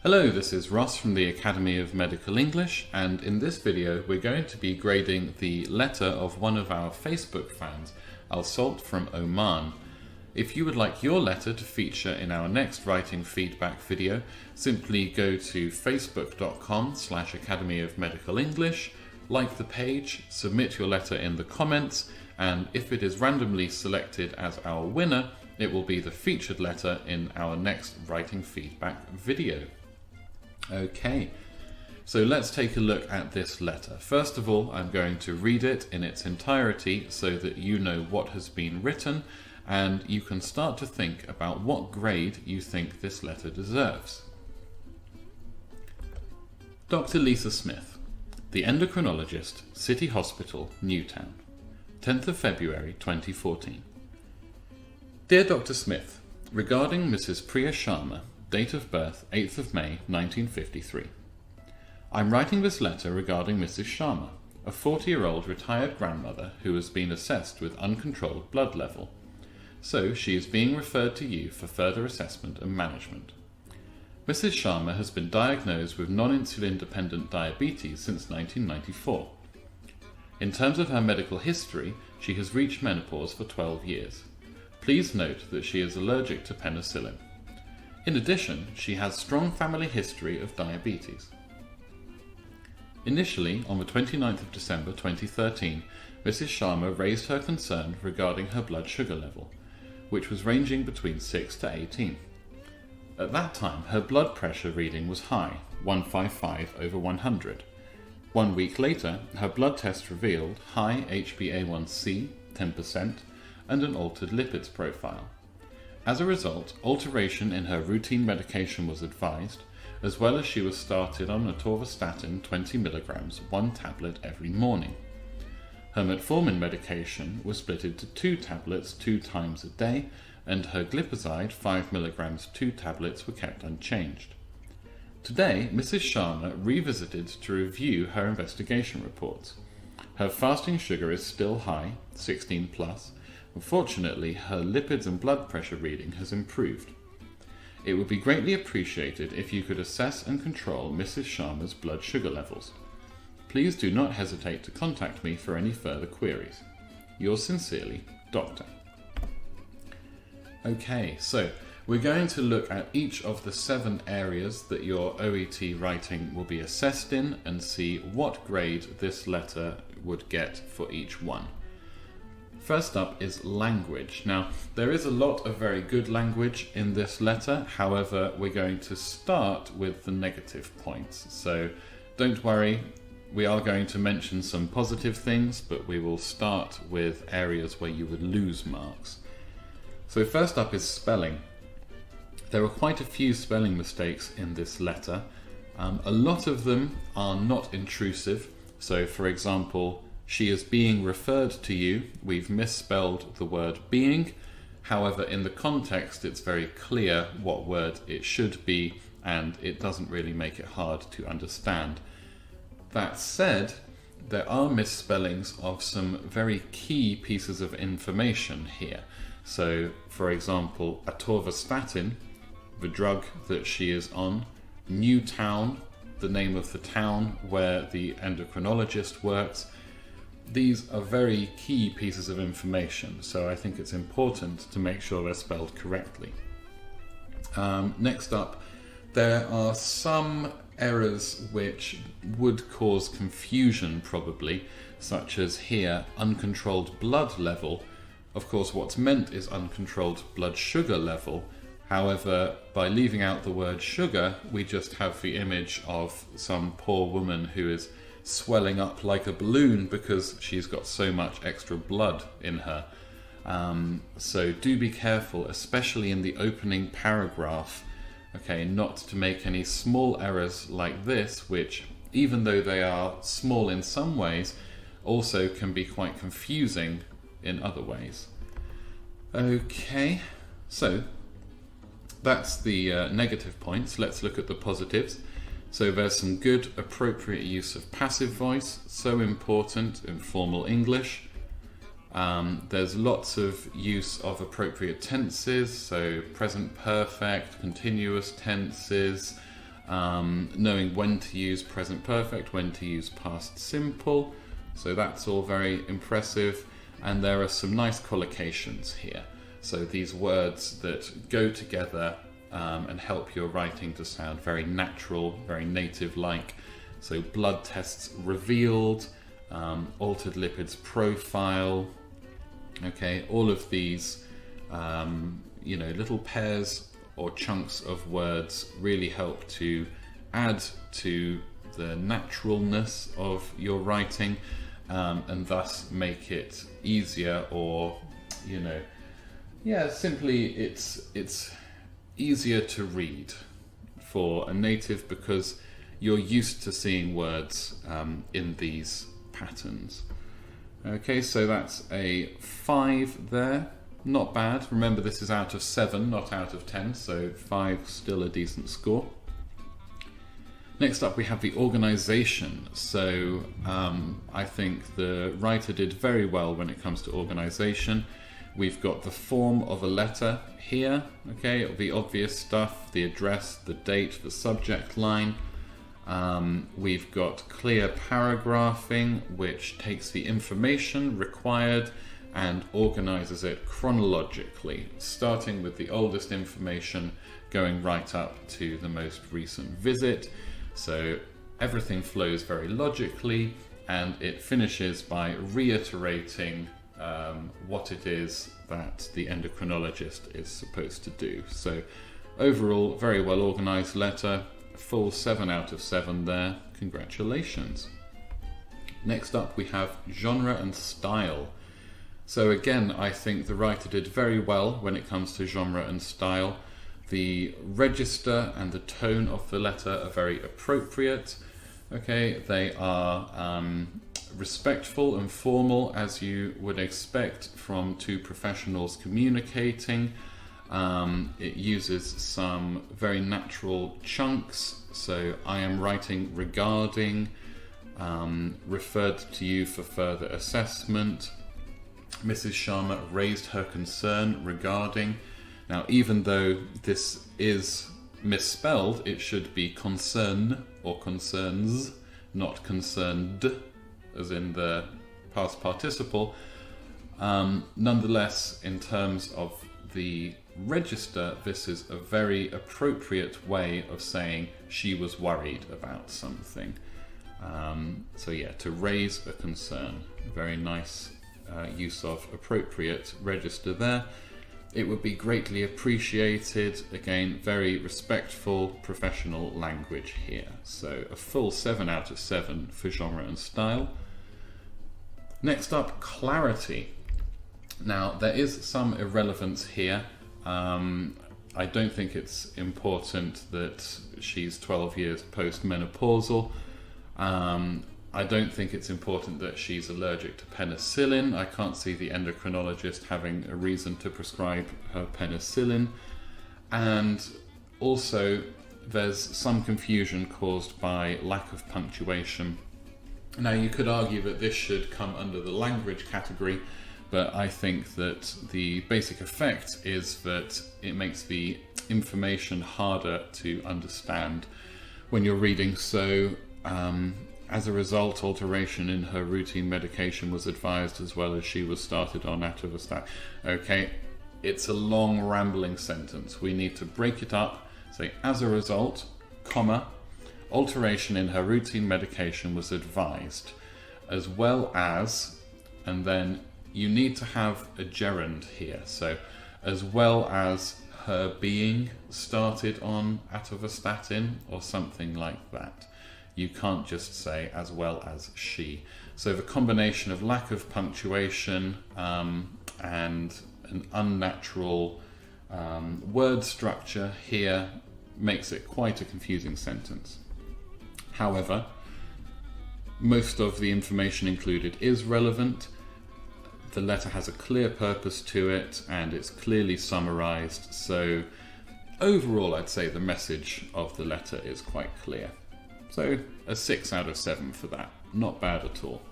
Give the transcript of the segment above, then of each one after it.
Hello, this is Ross from the Academy of Medical English, and in this video we're going to be grading the letter of one of our Facebook fans, Al Salt from Oman. If you would like your letter to feature in our next writing feedback video, simply go to facebook.com/Academy of Medical English, like the page, submit your letter in the comments, and if it is randomly selected as our winner, it will be the featured letter in our next writing feedback video. Okay, so let's take a look at this letter. First of all, I'm going to read it in its entirety so that you know what has been written and you can start to think about what grade you think this letter deserves. Dr. Lisa Smith, the endocrinologist, City Hospital, Newtown, 10th of February 2014. Dear Dr. Smith, regarding Mrs. Priya Sharma, date of birth 8th of May 1953. I'm writing this letter regarding Mrs. Sharma, a 40-year-old retired grandmother who has been assessed with uncontrolled blood level. So she is being referred to you for further assessment and management. Mrs. Sharma has been diagnosed with non-insulin dependent diabetes since 1994. In terms of her medical history, she has reached menopause for 12 years. Please note that she is allergic to penicillin. In addition, she has strong family history of diabetes. Initially, on the 29th of December 2013, Mrs. Sharma raised her concern regarding her blood sugar level, which was ranging between 6 to 18. At that time, her blood pressure reading was high, 155/100. 1 week later, her blood test revealed high HbA1c, 10%, and an altered lipids profile. As a result, alteration in her routine medication was advised, as well as she was started on atorvastatin 20 mg, 1 tablet every morning. Her metformin medication was split into 2 tablets 2 times a day, and her glipizide 5 mg, 2 tablets were kept unchanged. Today, Mrs. Sharma revisited to review her investigation reports. Her fasting sugar is still high, 16+. Unfortunately, her lipids and blood pressure reading has improved. It would be greatly appreciated if you could assess and control Mrs. Sharma's blood sugar levels. Please do not hesitate to contact me for any further queries. Yours sincerely, Doctor. Okay, so we're going to look at each of the 7 areas that your OET writing will be assessed in and see what grade this letter would get for each one. First up is language. Now, there is a lot of very good language in this letter, however, we're going to start with the negative points. So don't worry, we are going to mention some positive things, but we will start with areas where you would lose marks. So first up is spelling. There are quite a few spelling mistakes in this letter. A lot of them are not intrusive. So for example, she is being referred to you. We've misspelled the word being. However, in the context, it's very clear what word it should be, and it doesn't really make it hard to understand. That said, there are misspellings of some very key pieces of information here. So, for example, atorvastatin, the drug that she is on, Newtown, the name of the town where the endocrinologist works. These are very key pieces of information, so I think it's important to make sure they're spelled correctly. Next up, there are some errors which would cause confusion probably, such as here, uncontrolled blood level. Of course, what's meant is uncontrolled blood sugar level. However, by leaving out the word sugar, we just have the image of some poor woman who is swelling up like a balloon because she's got so much extra blood in her. So do be careful, especially in the opening paragraph, okay, not to make any small errors like this, which, even though they are small in some ways, also can be quite confusing in other ways. Okay, so that's the negative points. Let's look at the positives. So there's some good, appropriate use of passive voice, so important in formal English. There's lots of use of appropriate tenses, so present perfect, continuous tenses, knowing when to use present perfect, when to use past simple. So that's all very impressive. And there are some nice collocations here. So these words that go together and help your writing to sound very natural, very native-like. So blood tests revealed, altered lipids profile. Okay, all of these, little pairs or chunks of words really help to add to the naturalness of your writing, and thus make it easier, or simply it's easier to read for a native because you're used to seeing words in these patterns. Okay, so that's a 5 there. Not bad. Remember, this is out of 7, not out of 10, so 5 still a decent score. Next up we have the organisation. So I think the writer did very well when it comes to organisation. We've got the form of a letter here, okay, the obvious stuff, the address, the date, the subject line. We've got clear paragraphing, which takes the information required and organizes it chronologically, starting with the oldest information, going right up to the most recent visit. So everything flows very logically, and it finishes by reiterating what it is that the endocrinologist is supposed to do. So overall, very well organized letter, full 7 out of 7 there. Congratulations. Next up we have genre and style. So again, I think the writer did very well when it comes to genre and style. The register and the tone of the letter are very appropriate. Okay, they are respectful and formal, as you would expect from two professionals communicating. It uses some very natural chunks. So I am writing regarding, referred to you for further assessment. Mrs. Sharma raised her concern regarding. Now, even though this is misspelled, it should be concern or concerns, not concerned, as in the past participle. Nonetheless, in terms of the register, this is a very appropriate way of saying she was worried about something. So yeah, to raise a concern. Very nice use of appropriate register there. It would be greatly appreciated. Again, very respectful professional language here. So a full 7 out of 7 for genre and style. Next up, clarity. Now, there is some irrelevance here. I don't think it's important that she's 12 years post-menopausal. I don't think it's important that she's allergic to penicillin. I can't see the endocrinologist having a reason to prescribe her penicillin. And also, there's some confusion caused by lack of punctuation. Now, you could argue that this should come under the language category, but I think that the basic effect is that it makes the information harder to understand when you're reading. So, as a result, alteration in her routine medication was advised, as well as she was started on atorvastatin. Okay, it's a long rambling sentence. We need to break it up. Say, as a result, comma, alteration in her routine medication was advised, as well as, and then you need to have a gerund here. So, as well as her being started on atorvastatin or something like that. You can't just say as well as she. So the combination of lack of punctuation and an unnatural word structure here makes it quite a confusing sentence. However, most of the information included is relevant. The letter has a clear purpose to it and it's clearly summarized. So overall, I'd say the message of the letter is quite clear. So a 6 out of 7 for that. Not bad at all.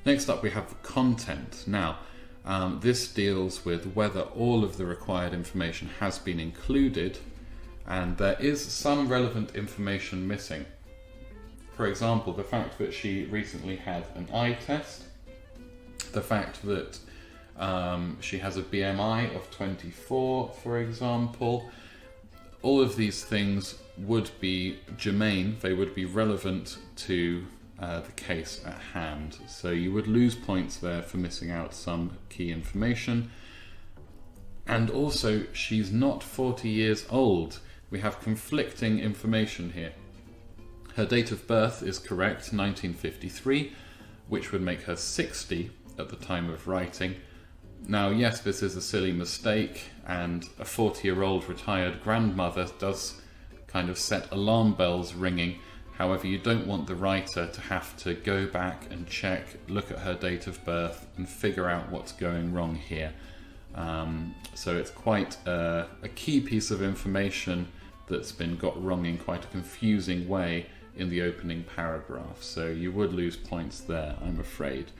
Next up we have content. Now, this deals with whether all of the required information has been included. and there is some relevant information missing. For example, the fact that she recently had an eye test, the fact that she has a BMI of 24, for example. All of these things would be germane, they would be relevant to the case at hand. So you would lose points there for missing out some key information. And also, she's not 40 years old. We have conflicting information here. Her date of birth is correct, 1953, which would make her 60 at the time of writing. Now, yes, this is a silly mistake, and a 40-year-old retired grandmother does kind of set alarm bells ringing. However, you don't want the writer to have to go back and check, look at her date of birth, and figure out what's going wrong here. So it's quite a key piece of information that's been got wrong in quite a confusing way in the opening paragraph. So you would lose points there, I'm afraid.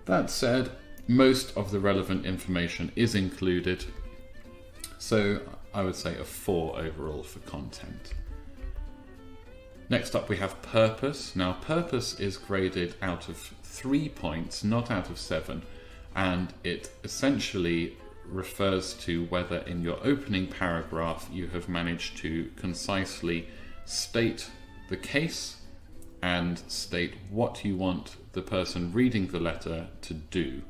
That said, most of the relevant information is included, so I would say a 4 overall for content. Next up we have purpose. Now, purpose is graded out of 3 points, not out of 7, and it essentially refers to whether in your opening paragraph you have managed to concisely state the case and state what you want the person reading the letter to do.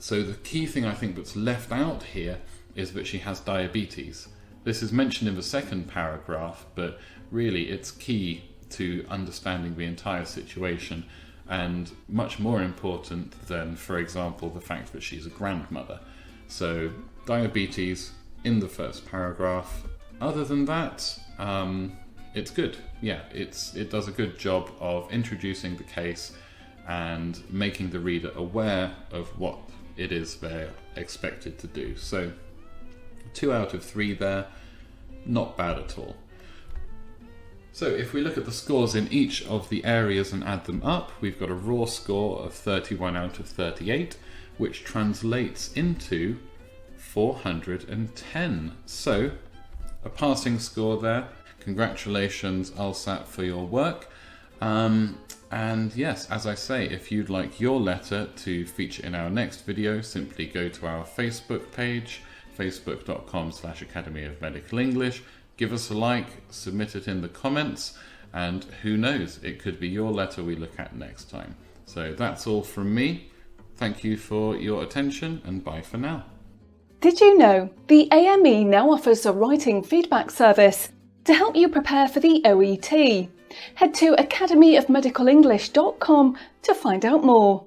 So the key thing I think that's left out here is that she has diabetes. This is mentioned in the second paragraph, but really it's key to understanding the entire situation, and much more important than, for example, the fact that she's a grandmother. So diabetes in the first paragraph. Other than that, it's good. Yeah, it does a good job of introducing the case and making the reader aware of what it is they're expected to do. So 2 out of 3 there, not bad at all. So if we look at the scores in each of the areas and add them up, we've got a raw score of 31 out of 38, which translates into 410. So a passing score there. Congratulations, Alsat, for your work. And yes, as I say, if you'd like your letter to feature in our next video, simply go to our Facebook page, facebook.com/Academy of Medical English. Give us a like, submit it in the comments, and who knows, it could be your letter we look at next time. So that's all from me. Thank you for your attention, and bye for now. Did you know the AME now offers a writing feedback service to help you prepare for the OET? Head to academyofmedicalenglish.com to find out more.